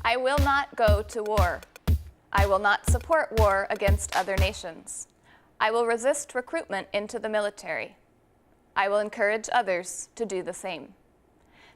I will not go to war. I will not support war against other nations. I will resist recruitment into the military. I will encourage others to do the same.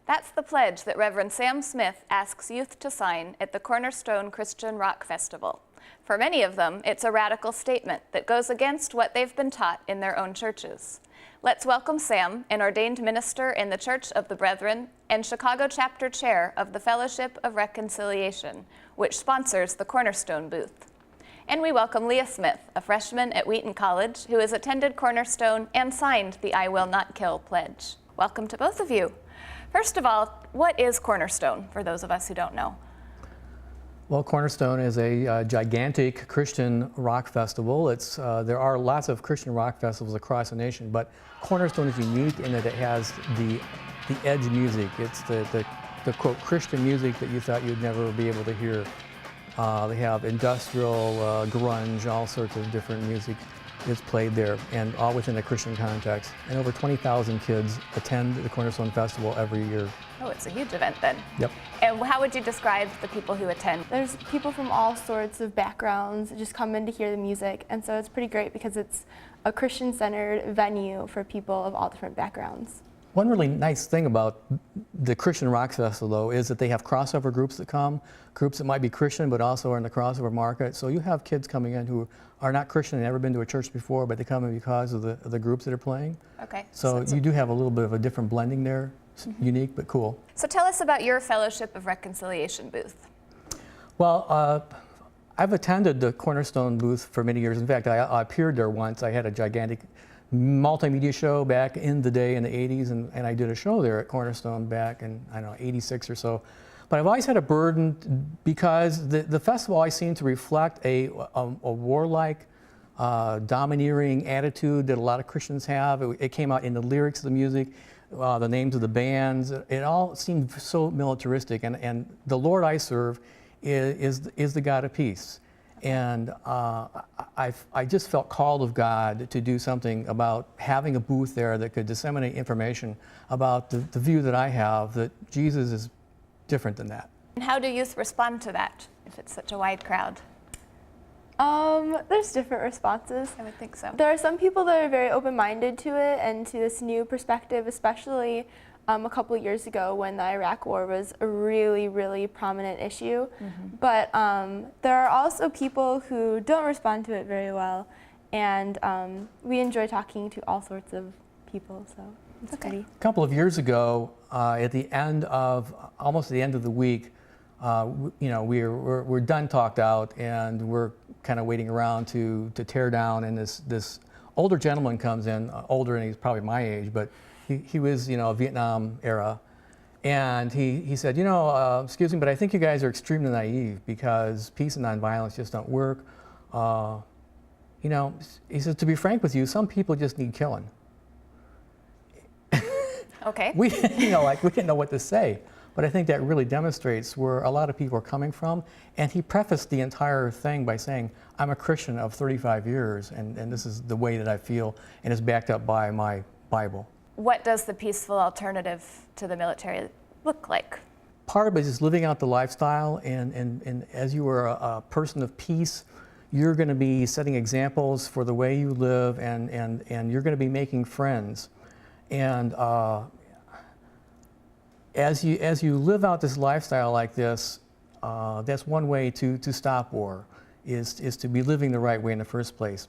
That's the pledge that Reverend Sam Smith asks youth to sign at the Cornerstone Christian Rock Festival. For many of them, it's a radical statement that goes against what they've been taught in their own churches. Let's welcome Sam, an ordained minister in the Church of the Brethren and Chicago chapter chair of the Fellowship of Reconciliation, which sponsors the Cornerstone booth. And we welcome Lia Smith, a freshman at Wheaton College who has attended Cornerstone and signed the I Will Not Kill pledge. Welcome to both of you. First of all, what is Cornerstone, for those of us who don't know? Well, Cornerstone is a gigantic Christian rock festival. There are lots of Christian rock festivals across the nation, but Cornerstone is unique in that it has the edge music. It's the quote Christian music that you thought you'd never be able to hear. They have industrial, grunge, all sorts of different music is played there, and all within a Christian context. And over 20,000 kids attend the Cornerstone Festival every year. Oh, it's a huge event then. Yep. And how would you describe the people who attend? There's people from all sorts of backgrounds that just come in to hear the music, and so it's pretty great because it's a Christian-centered venue for people of all different backgrounds. One really nice thing about the Christian Rock Festival, though, is that they have crossover groups that come, groups that might be Christian but also are in the crossover market. So you have kids coming in who are not Christian and never been to a church before, but they come in because of the groups that are playing. Okay. So you do have a little bit of a different blending there. It's unique but cool. So tell us about your Fellowship of Reconciliation booth. Well, I've attended the Cornerstone booth for many years. In fact, I appeared there once. I had a gigantic multimedia show back in the day in the 80s, and I did a show there at Cornerstone back in, I don't know, 86 or so. But I've always had a burden because the festival always seemed to reflect a warlike, domineering attitude that a lot of Christians have. It came out in the lyrics of the music, the names of the bands. It all seemed so militaristic, and the Lord I serve is the God of peace. And I just felt called of God to do something about having a booth there that could disseminate information about the view that I have, that Jesus is different than that. And how do youth respond to that if it's such a wide crowd? There's different responses. I would think so. There are some people that are very open-minded to it and to this new perspective, especially a couple of years ago when the Iraq War was a really, really prominent issue. But there are also people who don't respond to it very well, and we enjoy talking to all sorts of people, so it's pretty. A couple of years ago, at the end of, almost the end of the week, we're done talked out, and we're kind of waiting around to tear down, and this older gentleman comes in, older, and he's probably my age, but he was, Vietnam era, and he said, excuse me, but I think you guys are extremely naive because peace and nonviolence just don't work. He said, to be frank with you, some people just need killing. Okay. We didn't know what to say, but I think that really demonstrates where a lot of people are coming from. And he prefaced the entire thing by saying, I'm a Christian of 35 years, and this is the way that I feel, and it's backed up by my Bible. What does the peaceful alternative to the military look like? Part of it is living out the lifestyle, and as you are a person of peace, you're going to be setting examples for the way you live, and you're going to be making friends. And as you live out this lifestyle like this, that's one way to stop war, is to be living the right way in the first place.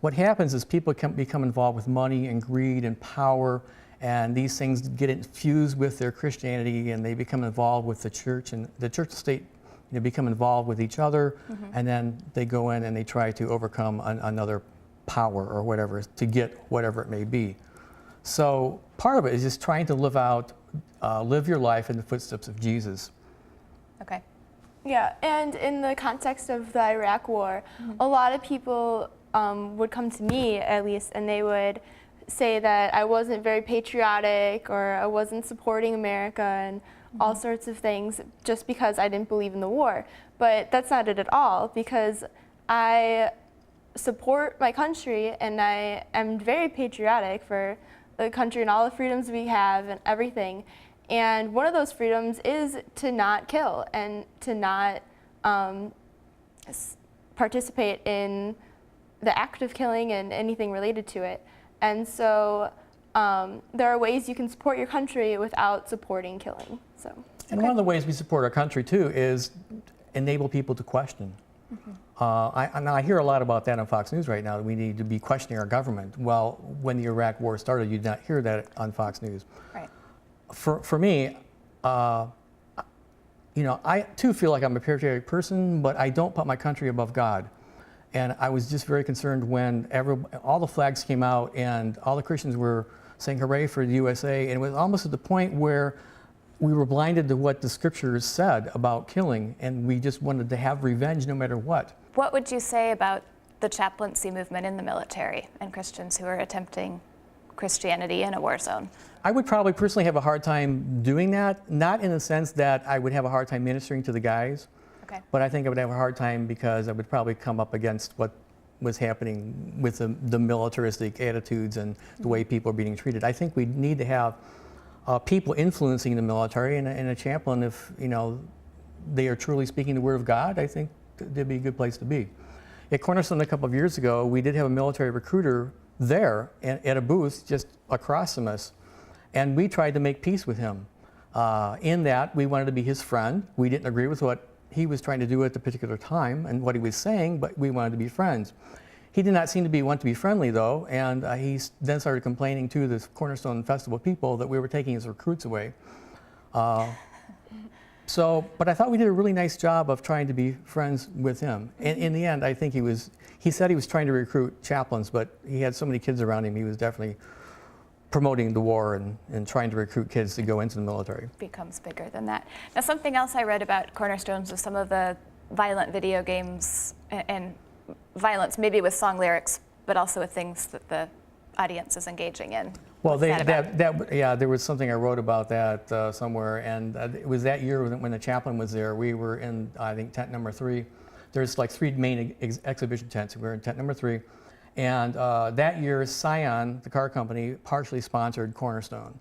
What happens is people become involved with money and greed and power, and these things get infused with their Christianity, and they become involved with the church, and the church and state become involved with each other, and then they go in and they try to overcome another power or whatever to get whatever it may be. So part of it is just trying to live your life in the footsteps of Jesus. Okay. Yeah, and in the context of the Iraq War, a lot of people would come to me, at least, and they would say that I wasn't very patriotic or I wasn't supporting America and all sorts of things just because I didn't believe in the war. But that's not it at all, because I support my country and I am very patriotic for the country and all the freedoms we have and everything. And one of those freedoms is to not kill and to not participate in the act of killing and anything related to it. And so there are ways you can support your country without supporting killing. So. And one of the ways we support our country too is enable people to question. I hear a lot about that on Fox News right now, that we need to be questioning our government. Well, when the Iraq War started, you did not hear that on Fox News. Right. For me, I too feel like I'm a patriotic person, but I don't put my country above God. And I was just very concerned when all the flags came out and all the Christians were saying hooray for the USA, and it was almost at the point where we were blinded to what the scriptures said about killing, and we just wanted to have revenge no matter what. What would you say about the chaplaincy movement in the military and Christians who are attempting Christianity in a war zone? I would probably personally have a hard time doing that, not in the sense that I would have a hard time ministering to the guys, Okay. but I think I would have a hard time because I would probably come up against what was happening with the militaristic attitudes and the way people are being treated. I think we need to have people influencing the military, and a chaplain, if they are truly speaking the word of God, I think that'd be a good place to be. At Cornerstone a couple of years ago, we did have a military recruiter there at a booth just across from us, and we tried to make peace with him. In that, we wanted to be his friend. We didn't agree with what he was trying to do at the particular time and what he was saying, but we wanted to be friends. He did not seem to want to be friendly, though, and he then started complaining to the Cornerstone Festival people that we were taking his recruits away. But I thought we did a really nice job of trying to be friends with him. And in the end, I think he said he was trying to recruit chaplains, but he had so many kids around him, he was definitely promoting the war and trying to recruit kids to go into the military. Becomes bigger than that. Now, something else I read about Cornerstones was some of the violent video games and violence, maybe with song lyrics, but also with things that the audience is engaging in. Well, What's there was something I wrote about that somewhere, and it was that year when the chaplain was there. We were in, I think, tent number 3. There's like 3 main exhibition tents. We were in tent number 3, and that year, Scion, the car company, partially sponsored Cornerstone,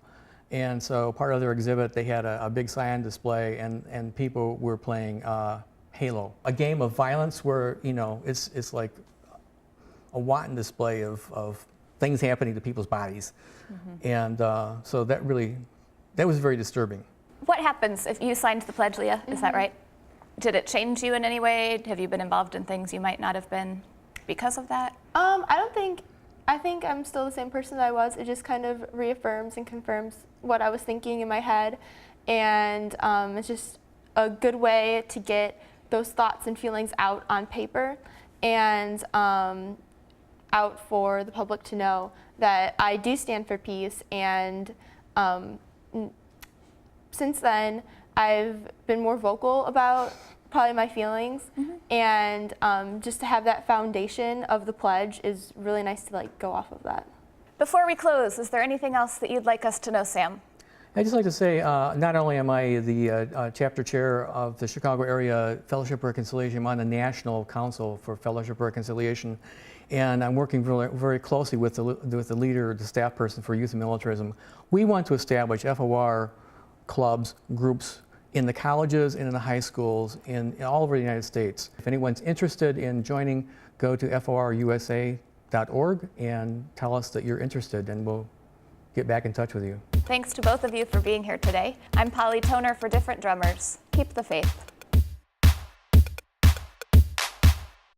and so part of their exhibit, they had a big Scion display, and people were playing Halo, a game of violence where it's like a wanton display of things happening to people's bodies, and so that was very disturbing. What happens if you signed the pledge, Leah? Is that right? Did it change you in any way? Have you been involved in things you might not have been because of that? I think I'm still the same person that I was. It just kind of reaffirms and confirms what I was thinking in my head, and it's just a good way to get those thoughts and feelings out on paper and out for the public to know that I do stand for peace. And since then, I've been more vocal about probably my feelings, and just to have that foundation of the pledge is really nice to go off of that. Before we close, is there anything else that you'd like us to know, Sam? I'd just like to say, not only am I the chapter chair of the Chicago Area Fellowship Reconciliation, I'm on the National Council for Fellowship Reconciliation, and I'm working very, very closely with the leader, the staff person for youth and militarism. We want to establish FOR clubs, groups in the colleges and in the high schools in all over the United States. If anyone's interested in joining, go to forusa.org and tell us that you're interested, and we'll get back in touch with you. Thanks to both of you for being here today. I'm Polly Toner for Different Drummers. Keep the faith.